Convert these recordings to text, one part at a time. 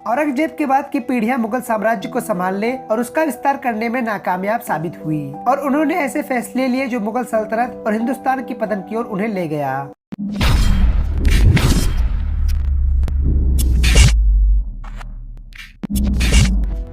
औरंगजेब के बाद की पीढ़ियां मुगल साम्राज्य को संभालने और उसका विस्तार करने में नाकामयाब साबित हुई और उन्होंने ऐसे फैसले लिए जो मुगल सल्तनत और हिंदुस्तान की पतन की ओर उन्हें ले गया।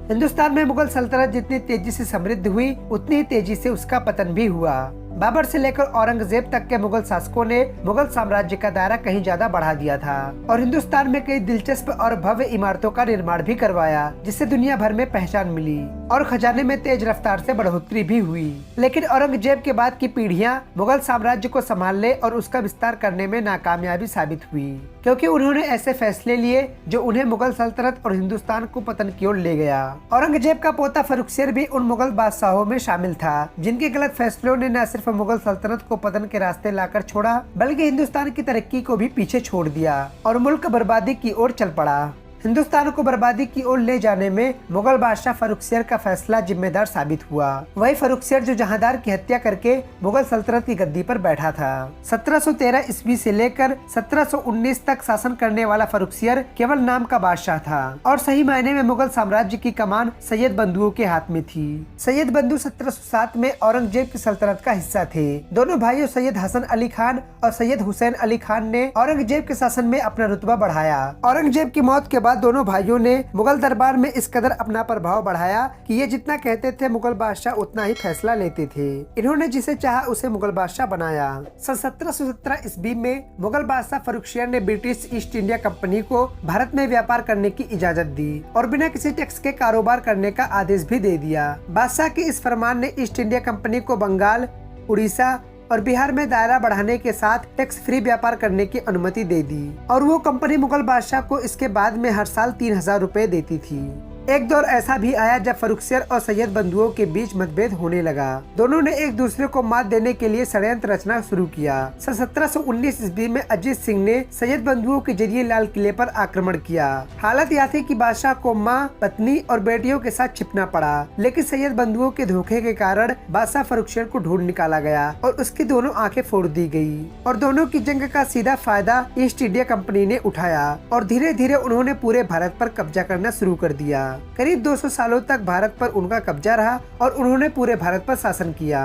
हिंदुस्तान में मुगल सल्तनत जितनी तेजी से समृद्ध हुई उतनी ही तेजी से उसका पतन भी हुआ। बाबर से लेकर औरंगजेब तक के मुगल शासकों ने मुगल साम्राज्य का दायरा कहीं ज्यादा बढ़ा दिया था और हिंदुस्तान में कई दिलचस्प और भव्य इमारतों का निर्माण भी करवाया, जिससे दुनिया भर में पहचान मिली और खजाने में तेज रफ्तार से बढ़ोतरी भी हुई। लेकिन औरंगजेब के बाद की पीढ़ियां मुगल साम्राज्य को संभालने और उसका विस्तार करने में नाकामयाबी साबित हुई, क्योंकि उन्होंने ऐसे फैसले लिए जो उन्हें मुगल सल्तनत और हिंदुस्तान को पतन की ओर ले गया। औरंगजेब का पोता फर्रुखसियर भी उन मुगल बादशाहों में शामिल था जिनके गलत फैसलों ने न सिर्फ मुगल सल्तनत को पतन के रास्ते लाकर छोड़ा बल्कि हिंदुस्तान की तरक्की को भी पीछे छोड़ दिया और मुल्क बर्बादी की ओर चल पड़ा। हिंदुस्तान को बर्बादी की ओर ले जाने में मुगल बादशाह फर्रुखसियर का फैसला जिम्मेदार साबित हुआ। वही फर्रुखसियर जो जहांदार की हत्या करके मुगल सल्तनत की गद्दी पर बैठा था। 1713 ईस्वी से लेकर 1719 तक शासन करने वाला फर्रुखसियर केवल नाम का बादशाह था और सही मायने में मुगल साम्राज्य की कमान सैयद बंधुओं के हाथ में थी। सैयद बंधु 1707 में औरंगजेब की सल्तनत का हिस्सा थे। दोनों भाइयों सैयद हसन अली खान और सैयद हुसैन अली खान ने औरंगजेब के शासन में अपना रुतबा बढ़ाया। औरंगजेब की मौत के बाद दोनों भाइयों ने मुगल दरबार में इस कदर अपना प्रभाव बढ़ाया कि ये जितना कहते थे मुगल बादशाह उतना ही फैसला लेते थे। इन्होंने जिसे चाहा उसे मुगल बादशाह बनाया। सन 1717 ईस्वी में मुगल बादशाह फर्रुखसियर ने ब्रिटिश ईस्ट इंडिया कंपनी को भारत में व्यापार करने की इजाजत दी और बिना किसी टैक्स के कारोबार करने का आदेश भी दे दिया। बादशाह के इस फरमान ने ईस्ट इंडिया कंपनी को बंगाल, उड़ीसा और बिहार में दायरा बढ़ाने के साथ टैक्स फ्री व्यापार करने की अनुमति दे दी और वो कंपनी मुगल बादशाह को इसके बाद में हर साल 3000 रुपए देती थी। एक दौर ऐसा भी आया जब फर्रुखसियर और सैयद बंधुओं के बीच मतभेद होने लगा। दोनों ने एक दूसरे को मात देने के लिए षड्यंत्र रचना शुरू किया। सन 1719 ईस्वी में अजीत सिंह ने सैयद बंधुओं के जरिए लाल किले पर आक्रमण किया। हालत यह थी कि बादशाह को मां, पत्नी और बेटियों के साथ छिपना पड़ा, लेकिन सैयद बंधुओं के धोखे के कारण बादशाह फर्रुखसियर को ढूंढ निकाला गया और उसकी दोनों आंखें फोड़ दी गयी और दोनों की जंग का सीधा फायदा ईस्ट इंडिया कंपनी ने उठाया और धीरे धीरे उन्होंने पूरे भारत पर कब्जा करना शुरू कर दिया। करीब 200 सालों तक भारत पर उनका कब्जा रहा और उन्होंने पूरे भारत पर शासन किया।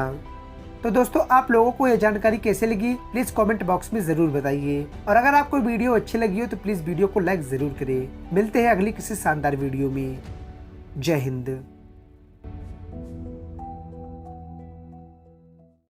तो दोस्तों, आप लोगों को यह जानकारी कैसे लगी प्लीज कमेंट बॉक्स में जरूर बताइए और अगर आपको वीडियो अच्छी लगी हो तो प्लीज वीडियो को लाइक जरूर करें। मिलते हैं अगली किसी शानदार वीडियो में। जय हिंद।